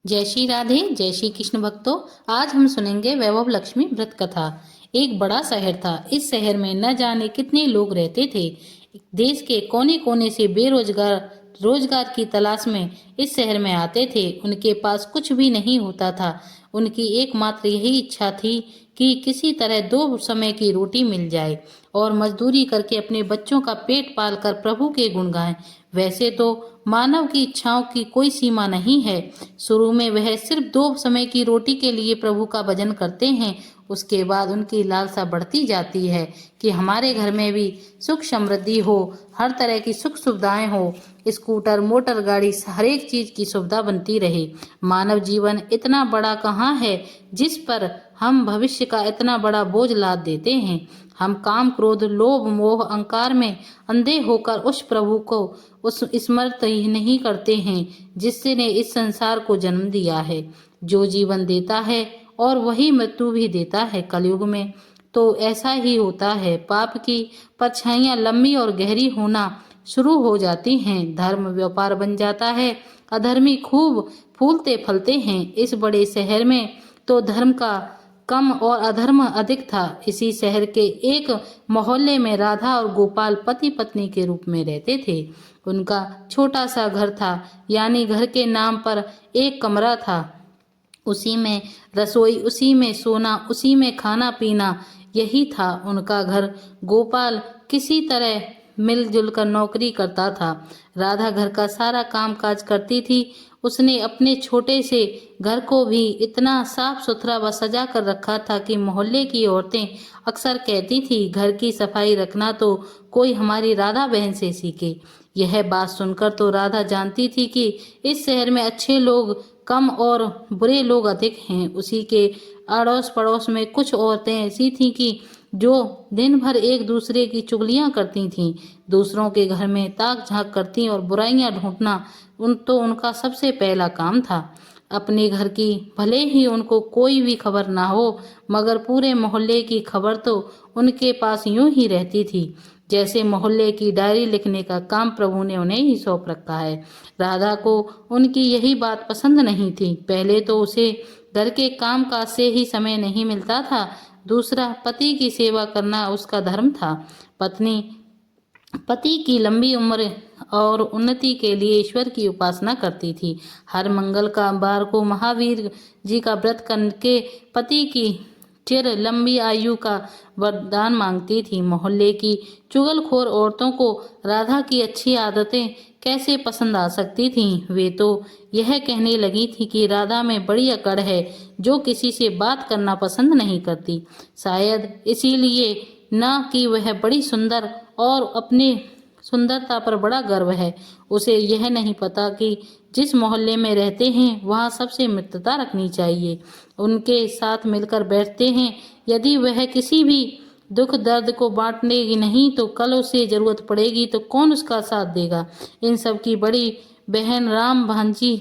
जय श्री राधे, जय श्री कृष्ण भक्तों। आज हम सुनेंगे वैभव लक्ष्मी व्रत कथा। एक बड़ा शहर था। इस शहर में न जाने कितने लोग रहते थे। देश के कोने कोने से बेरोजगार रोजगार की तलाश में इस शहर में आते थे। उनके पास कुछ भी नहीं होता था। उनकी एकमात्र यही इच्छा थी कि किसी तरह दो समय की रोटी मिल जाए और मजदूरी करके अपने बच्चों का पेट पाल कर प्रभु के गुण गाएं। वैसे तो मानव की इच्छाओं की कोई सीमा नहीं है। शुरू में वह सिर्फ दो समय की रोटी के लिए प्रभु का भजन करते हैं। उसके बाद उनकी लालसा बढ़ती जाती है कि हमारे घर में भी सुख समृद्धि हो, हर तरह की सुख सुविधाएं हो, स्कूटर, मोटर गाड़ी, हर एक चीज की सुविधा बनती रहे। मानव जीवन इतना बड़ा कहाँ है जिस पर हम भविष्य का इतना बड़ा बोझ लाद देते हैं। हम काम, क्रोध, लोभ, मोह, अहंकार में अंधे होकर उस प्रभु को उस स्मृत ही नहीं करते हैं जिसने इस संसार को जन्म दिया है, जो जीवन देता है और वही मृत्यु भी देता है। कलयुग में तो ऐसा ही होता है। पाप की परछाइयां लंबी और गहरी होना शुरू हो जाती हैं। धर्म व्यापार बन जाता है। अधर्मी खूब फूलते फलते हैं। इस बड़े शहर में तो धर्म का कम और अधर्म अधिक था। इसी शहर के एक मोहल्ले में राधा और गोपाल पति पत्नी के रूप में रहते थे। उनका छोटा सा घर था, यानी घर के नाम पर एक कमरा था। उसी में रसोई, उसी में सोना, उसी में खाना पीना, यही था उनका घर। गोपाल किसी तरह मिलजुल कर नौकरी करता था। राधा घर का सारा काम काज करती थी। उसने अपने छोटे से घर को भी इतना साफ सुथरा व सजा कर रखा था कि मोहल्ले की औरतें अक्सर कहती थी, घर की सफाई रखना तो कोई हमारी राधा बहन से सीखे। यह बात सुनकर तो राधा जानती थी कि इस शहर में अच्छे लोग कम और बुरे लोग अधिक हैं। उसी के अड़ोस पड़ोस में कुछ औरतें ऐसी थीं कि जो दिन भर एक दूसरे की चुगलियां करती थीं, दूसरों के घर में ताक झांक करती और बुराइयां ढूंढना उनका सबसे पहला काम था। अपने घर की भले ही उनको कोई भी खबर ना हो, मगर पूरे मोहल्ले की खबर तो उनके पास यूं ही रहती थी जैसे मोहल्ले की डायरी लिखने का काम प्रभु ने उन्हें ही सौंप रखा है। राधा को उनकी यही बात पसंद नहीं थी। पहले तो उसे घर के काम काज से ही समय नहीं मिलता था। दूसरा, पति की सेवा करना उसका धर्म था। पति की लंबी उम्र और उन्नति के लिए ईश्वर की उपासना करती थी। हर मंगल का बार को महावीर जी का व्रत करके पति की चिर लंबी आयु का वरदान मांगती थी। मोहल्ले की चुगलखोर औरतों को राधा की अच्छी आदतें कैसे पसंद आ सकती थीं। वे तो यह कहने लगी थी कि राधा में बड़ी अकड़ है, जो किसी से बात करना पसंद नहीं करती। शायद इसीलिए न कि वह बड़ी सुंदर और अपने सुंदरता पर बड़ा गर्व है। उसे यह नहीं पता कि जिस मोहल्ले में रहते हैं वहाँ सबसे मित्रता रखनी चाहिए, उनके साथ मिलकर बैठते हैं। यदि वह किसी भी दुख दर्द को बांटने नहीं तो कल उसे जरूरत पड़ेगी तो कौन उसका साथ देगा। इन सब की बड़ी बहन राम भांजी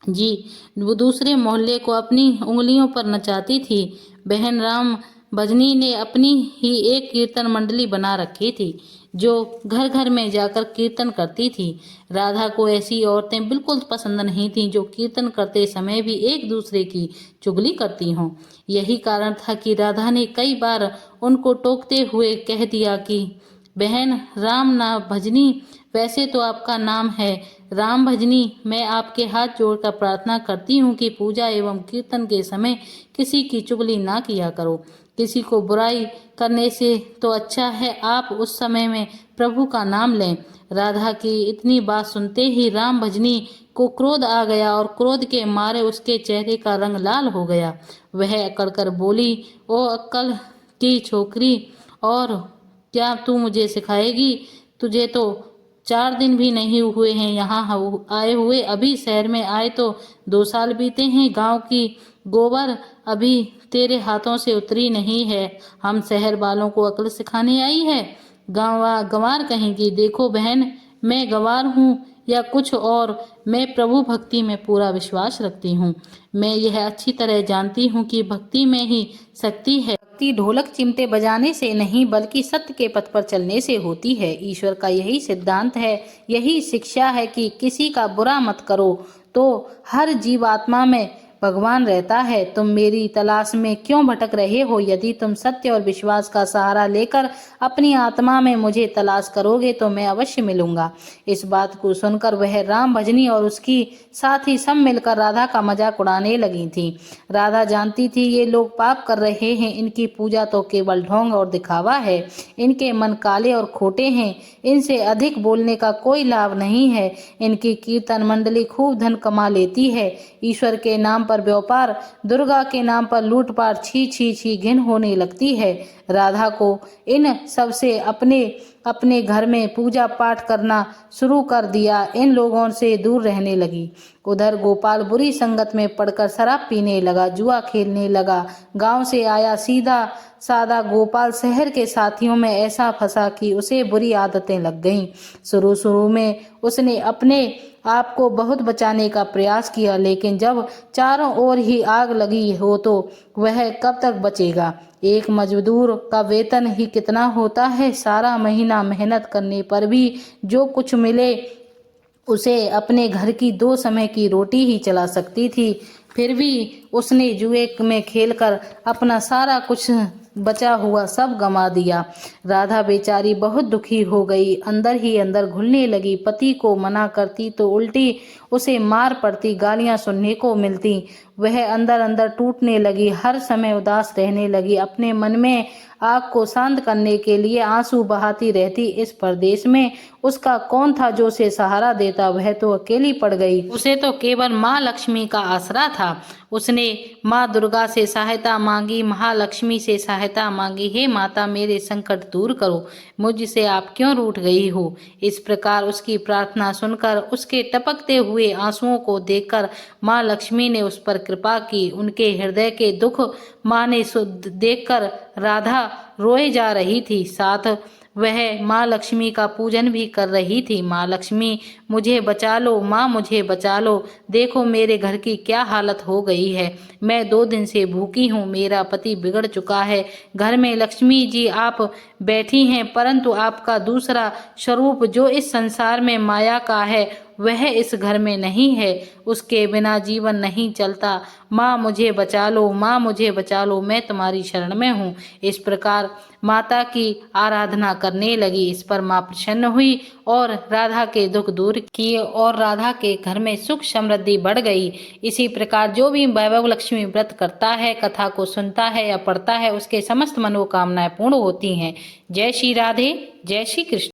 जी वो दूसरे मोहल्ले को अपनी उंगलियों पर नचाती थी। बहन राम भजनी ने अपनी ही एक कीर्तन मंडली बना रखी थी, जो घर घर में जाकर कीर्तन करती थी। राधा को ऐसी औरतें बिल्कुल पसंद नहीं थीं जो कीर्तन करते समय भी एक दूसरे की चुगली करती हों। यही कारण था कि राधा ने कई बार उनको टोकते हुए कह दिया कि बहन राम ना भजनी, वैसे तो आपका नाम है राम भजनी। मैं आपके हाथ जोड़कर प्रार्थना करती हूँ कि पूजा एवं कीर्तन के समय किसी की चुगली ना किया करो। किसी को बुराई करने से तो अच्छा है आप उस समय में प्रभु का नाम लें। राधा की इतनी बात सुनते ही राम भजनी को क्रोध आ गया और क्रोध के मारे उसके चेहरे का रंग लाल हो गया। वह अकड़ कर बोली, ओ अक्कल की छोकरी, और क्या तू मुझे सिखाएगी? तुझे तो 4 दिन भी नहीं हुए हैं यहाँ आए हुए। अभी शहर में आए तो 2 साल बीते हैं। गांव की गोबर अभी तेरे हाथों से उतरी नहीं है। हम शहर वालों को अक्ल सिखाने आई है? गंवार कहेंगी। देखो बहन, मैं गंवार हूँ या कुछ और, मैं प्रभु भक्ति में पूरा विश्वास रखती हूँ। मैं यह अच्छी तरह जानती हूँ कि भक्ति में ही शक्ति है। भक्ति ढोलक चिमटे बजाने से नहीं बल्कि सत्य के पथ पर चलने से होती है। ईश्वर का यही सिद्धांत है, यही शिक्षा है कि किसी का बुरा मत करो तो हर जीवात्मा में भगवान रहता है। तुम मेरी तलाश में क्यों भटक रहे हो? यदि तुम सत्य और विश्वास का सहारा लेकर अपनी आत्मा में मुझे तलाश करोगे तो मैं अवश्य मिलूंगा। इस बात को सुनकर वह राम भजनी और उसकी साथी सब मिलकर राधा का मजाक उड़ाने लगी थी। राधा जानती थी ये लोग पाप कर रहे हैं, इनकी पूजा तो केवल ढोंग और दिखावा है, इनके मन काले और खोटे हैं, इनसे अधिक बोलने का कोई लाभ नहीं है। इनकी कीर्तन मंडली खूब धन कमा लेती है, ईश्वर के नाम पर व्यापार, दुर्गा के नाम पर लूटपाट, छी छी छी घिन होने लगती है। राधा को इन सबसे अपने अपने घर में पूजा पाठ करना शुरू कर दिया, इन लोगों से दूर रहने लगी। उधर गोपाल बुरी संगत में पड़कर शराब पीने लगा, जुआ खेलने लगा। गांव से आया सीधा सादा गोपाल शहर के साथियों में ऐसा फंसा कि उसे बुरी आदतें लग गईं। शुरू शुरू में उसने अपने आप को बहुत बचाने का प्रयास किया, लेकिन जब चारों ओर ही आग लगी हो तो वह कब तक बचेगा? एक मजदूर का वेतन ही कितना होता है? सारा महीना मेहनत करने पर भी जो कुछ मिले उसे अपने घर की 2 समय की रोटी ही चला सकती थी। फिर भी उसने जुए में खेलकर अपना सारा कुछ बचा हुआ सब गंवा दिया। राधा बेचारी बहुत दुखी हो गई, अंदर ही अंदर घुलने लगी। पति को मना करती तो उल्टी उसे मार पड़ती, गालियां सुनने को मिलती। वह अंदर अंदर टूटने लगी, हर समय उदास रहने लगी। अपने मन में आग को शांत करने के लिए आंसू बहाती रहती। इस परदेश में उसका कौन था जो उसे सहारा देता? वह तो अकेली पड़ गई। उसे तो केवल माँ लक्ष्मी का आसरा था। उसने माँ दुर्गा से सहायता मांगी, महालक्ष्मी से सहायता मांगी। हे माता, मेरे संकट दूर करो, मुझसे आप क्यों रूठ गई हो? इस प्रकार उसकी प्रार्थना सुनकर, उसके टपकते हुए आंसुओं को देखकर माँ लक्ष्मी ने उस पर कृपा की। उनके हृदय के दुख माँ ने देखकर राधा रोए जा रही थी, साथ वह माँ लक्ष्मी का पूजन भी कर रही थी। माँ लक्ष्मी, मुझे बचा लो, माँ मुझे बचा लो, देखो मेरे घर की क्या हालत हो गई है। मैं 2 दिन से भूखी हूँ, मेरा पति बिगड़ चुका है। घर में लक्ष्मी जी आप बैठी हैं, परंतु आपका दूसरा स्वरूप जो इस संसार में माया का है वह इस घर में नहीं है। उसके बिना जीवन नहीं चलता। माँ मुझे बचा लो, माँ मुझे बचा लो, मैं तुम्हारी शरण में हूँ। इस प्रकार माता की आराधना करने लगी। इस पर माँ प्रसन्न हुई और राधा के दुख दूर किए और राधा के घर में सुख समृद्धि बढ़ गई। इसी प्रकार जो भी वैभव लक्ष्मी व्रत करता है, कथा को सुनता है या पढ़ता है, उसके समस्त मनोकामनाएं पूर्ण होती हैं। जय श्री राधे, जय श्री कृष्ण।